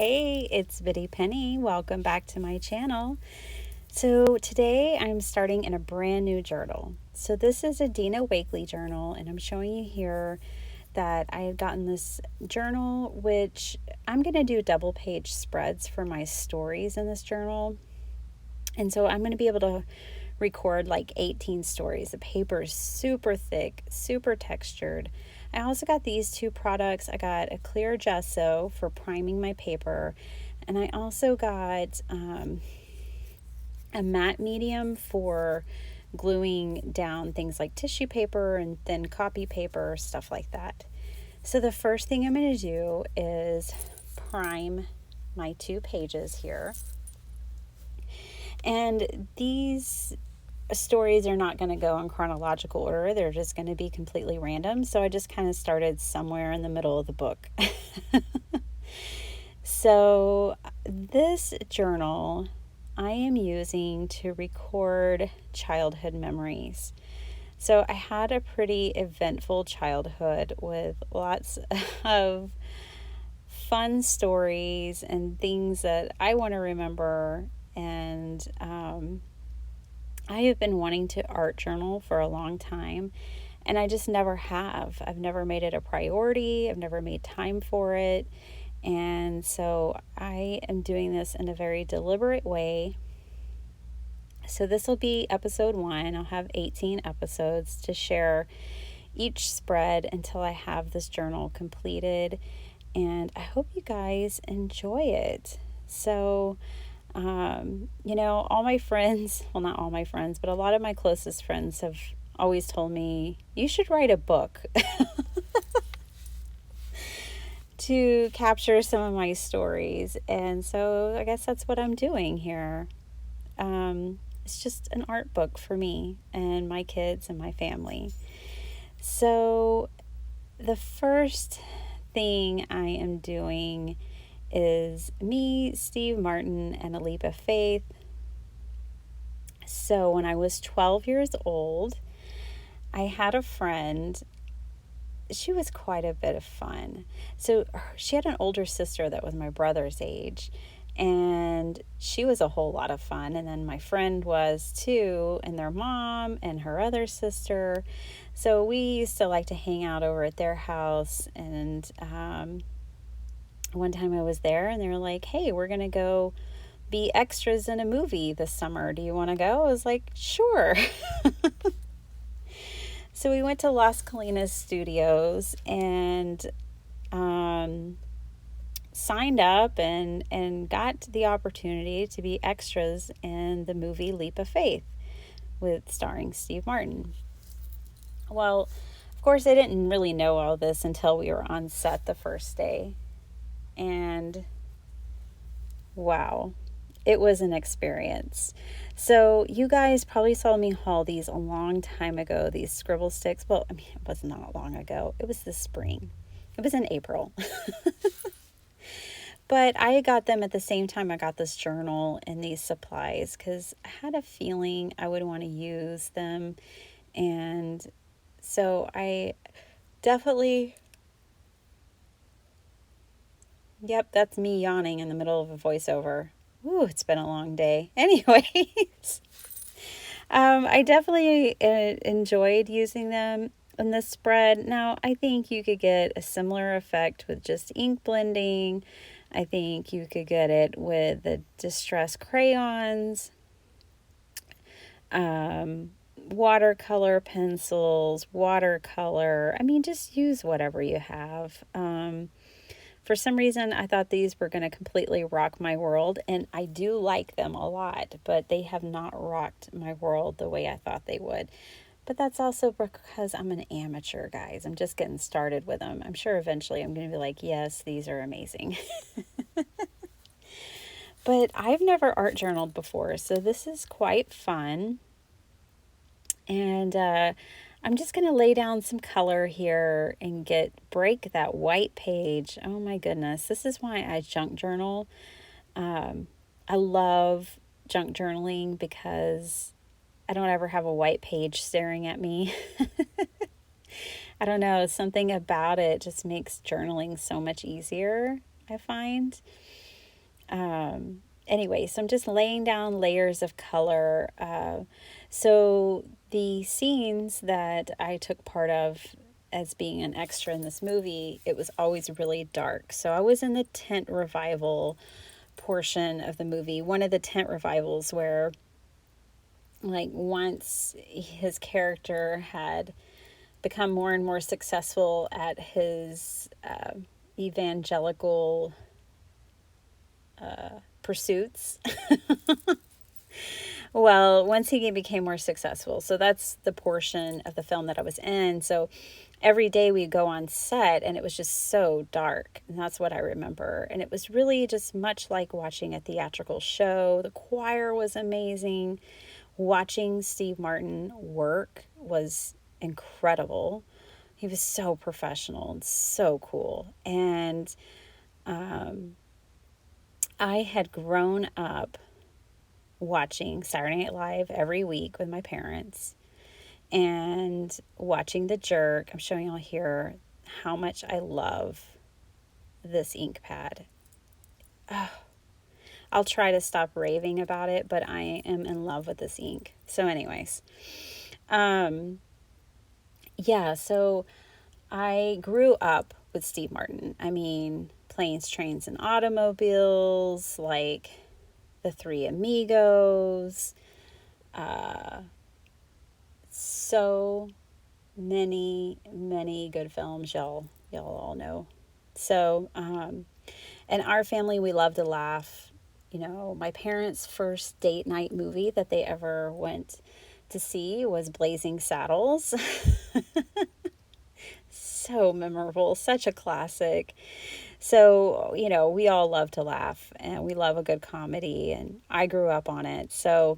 Hey, it's Biddy Penny. Welcome back to my channel. So today I'm starting in a brand new journal. So this is a Dina Wakley journal, and I'm showing you here that I have gotten this journal, which I'm going to do double page spreads for my stories in this journal. And so I'm going to be able to record like 18 stories. The paper is super thick, super textured. I also got these two products. I got a clear gesso for priming my paper, and I also got a matte medium for gluing down things like tissue paper and thin copy paper, stuff like that. So the first thing I'm going to do is prime my 2 pages here. And these stories are not going to go in chronological order. They're just going to be completely random. So I just kind of started somewhere in the middle of the book. So this journal I am using to record childhood memories. So I had a pretty eventful childhood with lots of fun stories and things that I want to remember. And I have been wanting to art journal for a long time, and I just never have. I've never made it a priority. I've never made time for it. And so I am doing this in a very deliberate way. So this will be episode 1. I'll have 18 episodes to share each spread until I have this journal completed. And I hope you guys enjoy it. So, all my friends, well, not all my friends, but a lot of my closest friends have always told me, you should write a book to capture some of my stories. And so I guess that's what I'm doing here. It's just an art book for me and my kids and my family. So the first thing I am doing is me, Steve Martin, and A Leap of Faith. So when I was 12 years old, I had a friend. She was quite a bit of fun. So she had an older sister that was my brother's age, and she was a whole lot of fun. And then my friend was too, and their mom and her other sister. So we used to like to hang out over at their house. And one time I was there, and they were like, hey, we're going to go be extras in a movie this summer. Do you want to go? I was like, sure. So we went to Las Colinas Studios and signed up and got the opportunity to be extras in the movie Leap of Faith with starring Steve Martin. Well, of course, I didn't really know all this until we were on set the first day. And wow, it was an experience. So you guys probably saw me haul these a long time ago, these scribble sticks. Well, I mean, it was not long ago. It was this spring. It was in April. But I got them at the same time I got this journal and these supplies because I had a feeling I would want to use them. And so I definitely... Yep, that's me yawning in the middle of a voiceover. Ooh, it's been a long day. Anyways, I definitely enjoyed using them in this spread. Now, I think you could get a similar effect with just ink blending. I think you could get it with the distress crayons, watercolor pencils, watercolor. I mean, just use whatever you have. For some reason, I thought these were going to completely rock my world, and I do like them a lot, but they have not rocked my world the way I thought they would. But that's also because I'm an amateur, guys. I'm just getting started with them. I'm sure eventually I'm going to be like, yes, these are amazing. But I've never art journaled before, so this is quite fun. And I'm just going to lay down some color here and break that white page. Oh my goodness. This is why I junk journal. I love junk journaling because I don't ever have a white page staring at me. I don't know. Something about it just makes journaling so much easier, I find. Anyway, so I'm just laying down layers of color. So the scenes that I took part of as being an extra in this movie, it was always really dark. So I was in the tent revival portion of the movie, one of the tent revivals where, like, once his character had become more and more successful at his evangelical pursuits. Well, once he became more successful. So that's the portion of the film that I was in. So every day we'd go on set and it was just so dark. And that's what I remember. And it was really just much like watching a theatrical show. The choir was amazing. Watching Steve Martin work was incredible. He was so professional and so cool. And I had grown up watching Saturday Night Live every week with my parents and watching The Jerk. I'm showing y'all here how much I love this ink pad. Oh, I'll try to stop raving about it, but I am in love with this ink. So anyways, yeah, so I grew up with Steve Martin. I mean, Planes, Trains, and Automobiles, like The Three Amigos, so many good films y'all all know. So, in our family, we love to laugh. You know, my parents' first date night movie that they ever went to see was Blazing Saddles. So memorable, such a classic. So, you know, we all love to laugh and we love a good comedy, and I grew up on it. So,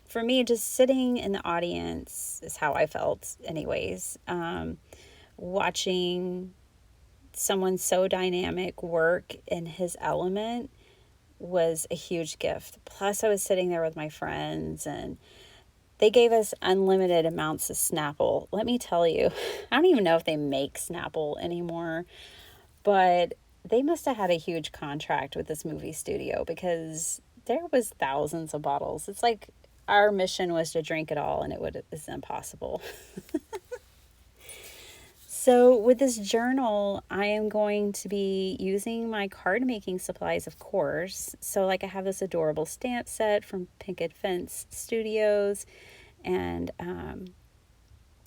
for me, just sitting in the audience is how I felt, anyways. Watching someone so dynamic work in his element was a huge gift. Plus, I was sitting there with my friends and they gave us unlimited amounts of Snapple. Let me tell you, I don't even know if they make Snapple anymore, but they must have had a huge contract with this movie studio because there was thousands of bottles. It's like our mission was to drink it all, and it's impossible. So with this journal, I am going to be using my card making supplies, of course. So like I have this adorable stamp set from Picket Fence Studios, and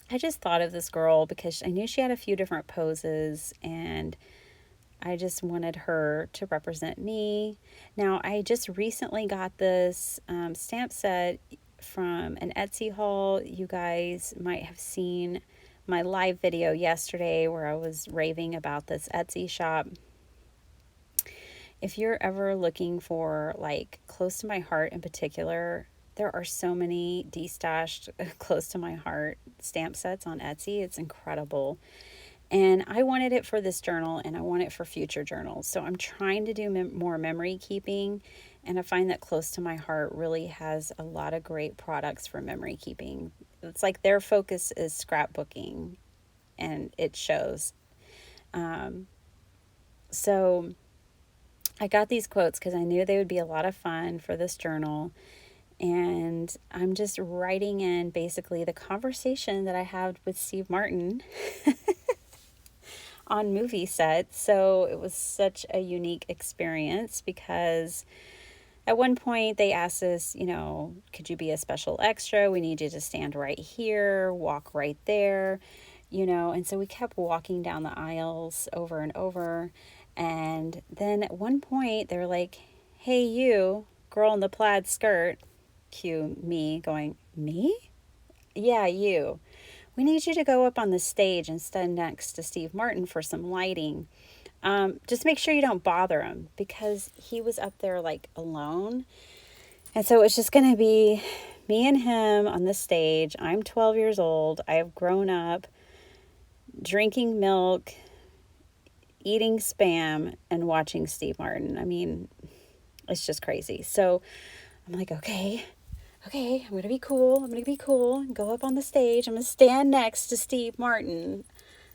I just thought of this girl because I knew she had a few different poses, and I just wanted her to represent me. Now, I just recently got this stamp set from an Etsy haul. You guys might have seen my live video yesterday where I was raving about this Etsy shop. If you're ever looking for, like, close to my heart in particular, there are so many destashed close to my heart stamp sets on Etsy. It's incredible. And I wanted it for this journal, and I want it for future journals. So I'm trying to do more memory keeping, and I find that Close to My Heart really has a lot of great products for memory keeping. It's like their focus is scrapbooking, and it shows. So I got these quotes because I knew they would be a lot of fun for this journal. And I'm just writing in basically the conversation that I had with Steve Martin on movie sets. So it was such a unique experience because at one point they asked us, you know, could you be a special extra? We need you to stand right here, walk right there, you know. And so we kept walking down the aisles over and over. And then at one point they were like, hey, you, girl in the plaid skirt, cue me going, me? Yeah, you. We need you to go up on the stage and stand next to Steve Martin for some lighting. Just make sure you don't bother him because he was up there like alone. And so it's just going to be me and him on the stage. I'm 12 years old. I have grown up drinking milk, eating Spam, and watching Steve Martin. I mean, it's just crazy. So I'm like, okay, I'm going to be cool. And go up on the stage. I'm going to stand next to Steve Martin.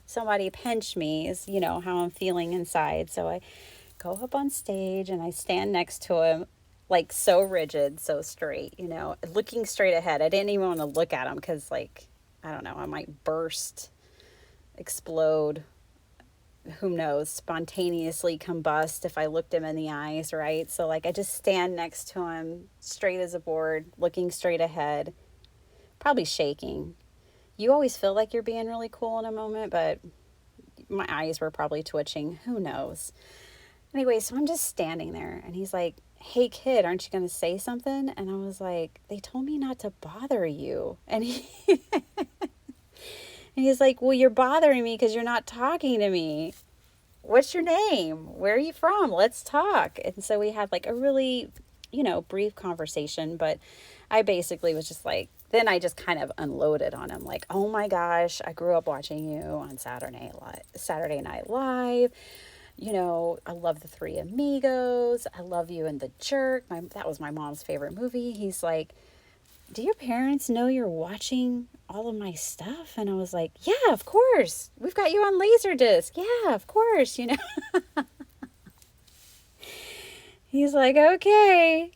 Somebody pinch me is, you know, how I'm feeling inside. So I go up on stage and I stand next to him, like so rigid, so straight, looking straight ahead. I didn't even want to look at him because, like, I don't know, I might burst, explode, who knows, spontaneously combust if I looked him in the eyes, right? So, like, I just stand next to him, straight as a board, looking straight ahead, probably shaking. You always feel like you're being really cool in a moment, but my eyes were probably twitching. Who knows? Anyway, so I'm just standing there, and he's like, "Hey, kid, aren't you going to say something?" And I was like, "They told me not to bother you." And he's like, "Well, you're bothering me because you're not talking to me. What's your name? Where are you from? Let's talk." And so we had like a really, brief conversation, but I basically was just like, then I just kind of unloaded on him like, "Oh my gosh, I grew up watching you on Saturday Night Live. I love the Three Amigos. I love you in The Jerk. That was my mom's favorite movie." He's like, "Do your parents know you're watching all of my stuff?" And I was like, "Yeah, of course. We've got you on Laserdisc. Yeah, of course, He's like, "Okay."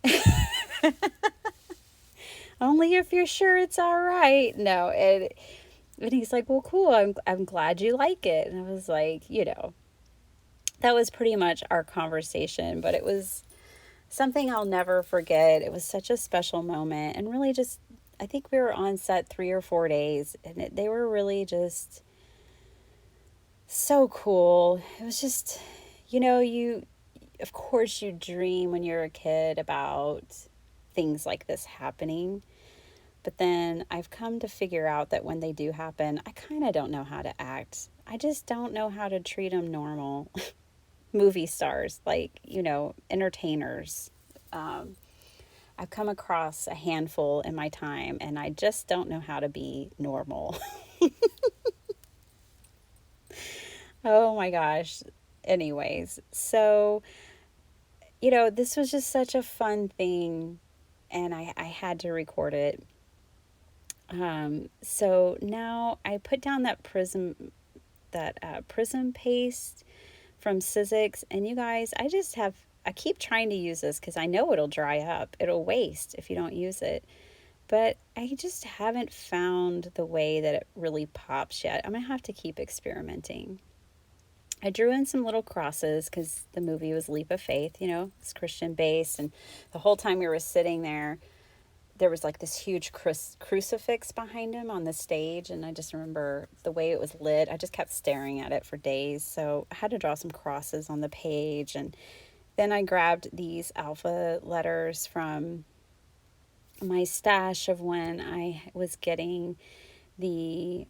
"Only if you're sure it's all right." No, and he's like, "Well, cool. I'm glad you like it." And I was like, that was pretty much our conversation, but it was something I'll never forget. It was such a special moment, and really just, I think we were on set 3 or 4 days, and they were really just so cool. It was just, of course you dream when you're a kid about things like this happening, but then I've come to figure out that when they do happen, I kind of don't know how to act. I just don't know how to treat them normal. Movie stars, like, entertainers. I've come across a handful in my time, and I just don't know how to be normal. Oh my gosh. Anyways, so, this was just such a fun thing, and I had to record it. So now I put down that prism paste from Sizzix, and you guys, I keep trying to use this because I know it'll dry up. It'll waste if you don't use it. But I just haven't found the way that it really pops yet. I'm going to have to keep experimenting. I drew in some little crosses because the movie was Leap of Faith, it's Christian based. And the whole time we were sitting there was like this huge crucifix behind him on the stage. And I just remember the way it was lit. I just kept staring at it for days. So I had to draw some crosses on the page. And then I grabbed these alpha letters from my stash of when I was getting the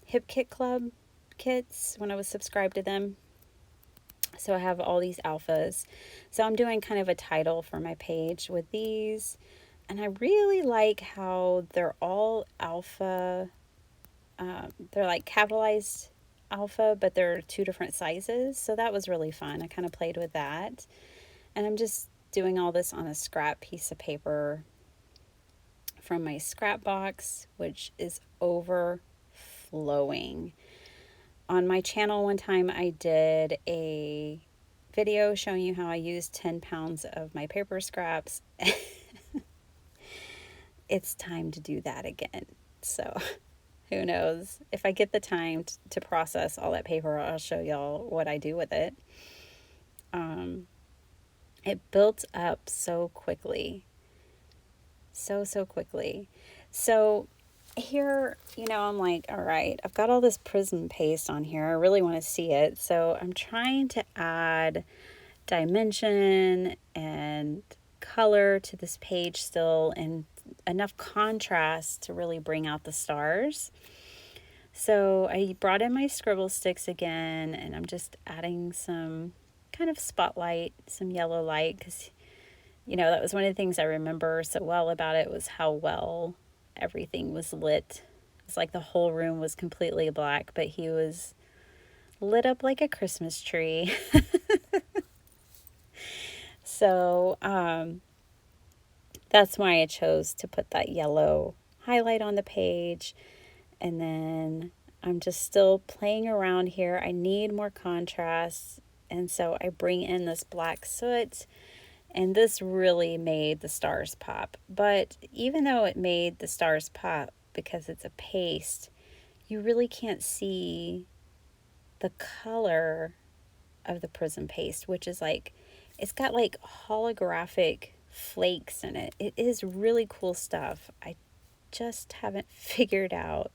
Hip Kit Club kits when I was subscribed to them. So I have all these alphas. So I'm doing kind of a title for my page with these. And I really like how they're all alpha. They're like capitalized alpha, but they're two different sizes. So that was really fun. I kind of played with that. And I'm just doing all this on a scrap piece of paper from my scrap box, which is overflowing. On my channel one time, I did a video showing you how I used 10 pounds of my paper scraps. It's time to do that again. So who knows? If I get the time to process all that paper, I'll show y'all what I do with it. It built up so quickly. So quickly. So here, I'm like, all right, I've got all this prism paste on here. I really want to see it. So I'm trying to add dimension and color to this page still, and enough contrast to really bring out the stars. So I brought in my scribble sticks again, and I'm just adding some kind of spotlight, some yellow light, because that was one of the things I remember so well about it, was how well everything was lit. It's like the whole room was completely black, but he was lit up like a Christmas tree. So that's why I chose to put that yellow highlight on the page. And then I'm just still playing around here. I need more contrast. And so I bring in this black soot, and this really made the stars pop. But even though it made the stars pop because it's a paste, you really can't see the color of the prism paste, which is like, it's got like holographic flakes in it. It is really cool stuff. I just haven't figured out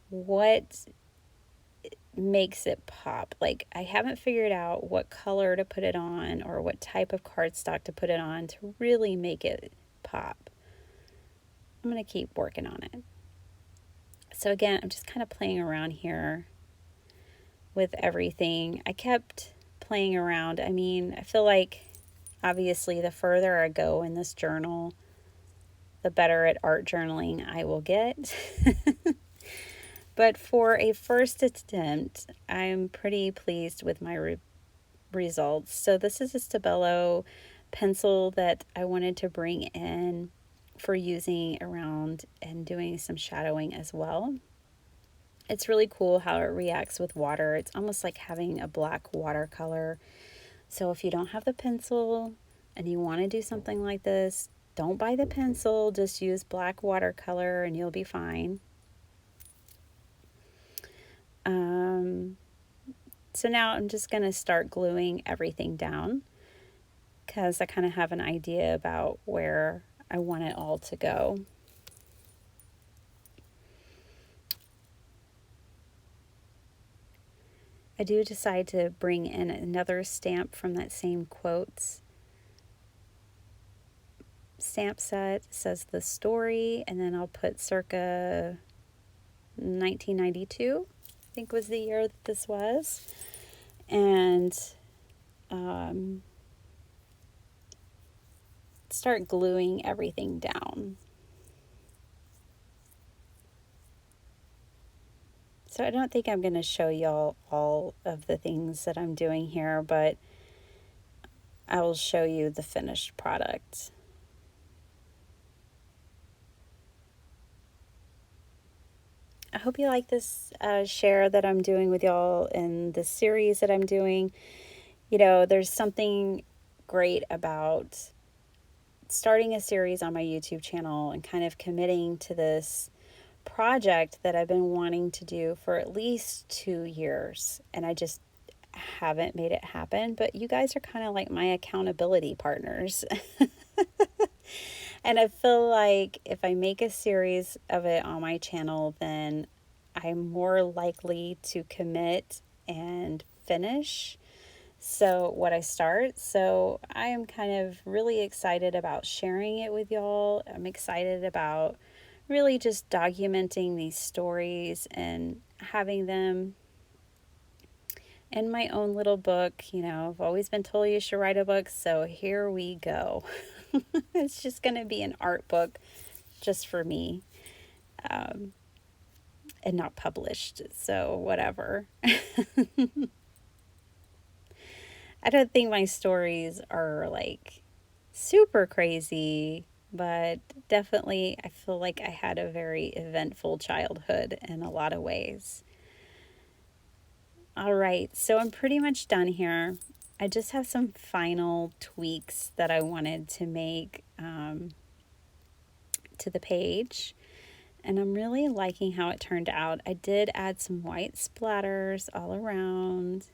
what makes it pop. Like, I haven't figured out what color to put it on or what type of cardstock to put it on to really make it pop. I'm going to keep working on it. So again, I'm just kind of playing around here with everything. I kept playing around. I mean, I feel like obviously the further I go in this journal, the better at art journaling I will get. But for a first attempt, I'm pretty pleased with my results. So this is a Stabilo pencil that I wanted to bring in for using around and doing some shadowing as well. It's really cool how it reacts with water. It's almost like having a black watercolor. So if you don't have the pencil and you want to do something like this, don't buy the pencil, just use black watercolor and you'll be fine. So now I'm just going to start gluing everything down because I kind of have an idea about where I want it all to go. I do decide to bring in another stamp from that same quotes stamp set. It says the story, and then I'll put circa 1992, I think was the year that this was. And start gluing everything down. So I don't think I'm going to show y'all all of the things that I'm doing here, but I will show you the finished product. I hope you like this share that I'm doing with y'all in the series that I'm doing. You know, there's something great about starting a series on my YouTube channel and kind of committing to this project that I've been wanting to do for at least 2 years, and I just haven't made it happen. But you guys are kind of like my accountability partners. And I feel like if I make a series of it on my channel, then I'm more likely to commit and finish what I start. So I am kind of really excited about sharing it with y'all. I'm excited about really just documenting these stories and having them in my own little book. You know, I've always been told you should write a book, so here we go. It's just going to be an art book just for me, and not published, so whatever. I don't think my stories are like super crazy, but definitely I feel like I had a very eventful childhood in a lot of ways. All right, so I'm pretty much done here. I just have some final tweaks that I wanted to make to the page, and I'm really liking how it turned out. I did add some white splatters all around.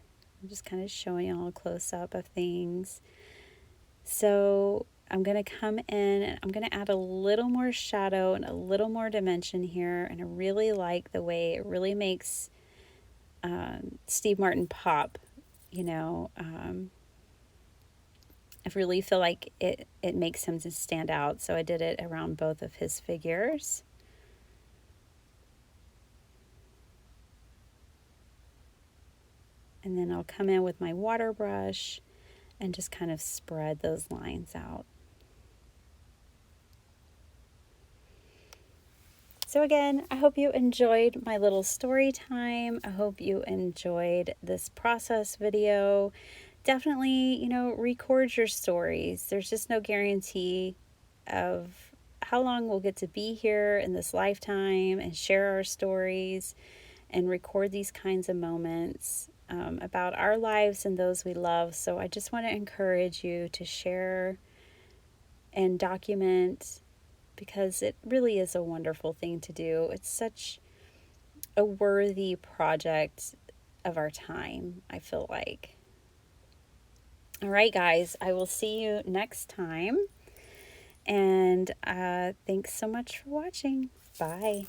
I'm just kind of showing y'all a close-up of things. So I'm going to come in and I'm going to add a little more shadow and a little more dimension here, and I really like the way it really makes Steve Martin pop. You know, I really feel like it makes him to stand out, so I did it around both of his figures. And then I'll come in with my water brush and just kind of spread those lines out. So again, I hope you enjoyed my little story time. I hope you enjoyed this process video. Definitely, you know, record your stories. There's just no guarantee of how long we'll get to be here in this lifetime and share our stories and record these kinds of moments. about our lives and those we love. So I just want to encourage you to share and document, because it really is a wonderful thing to do. It's such a worthy project of our time, I feel like. All right, guys, I will see you next time. And thanks so much for watching. Bye.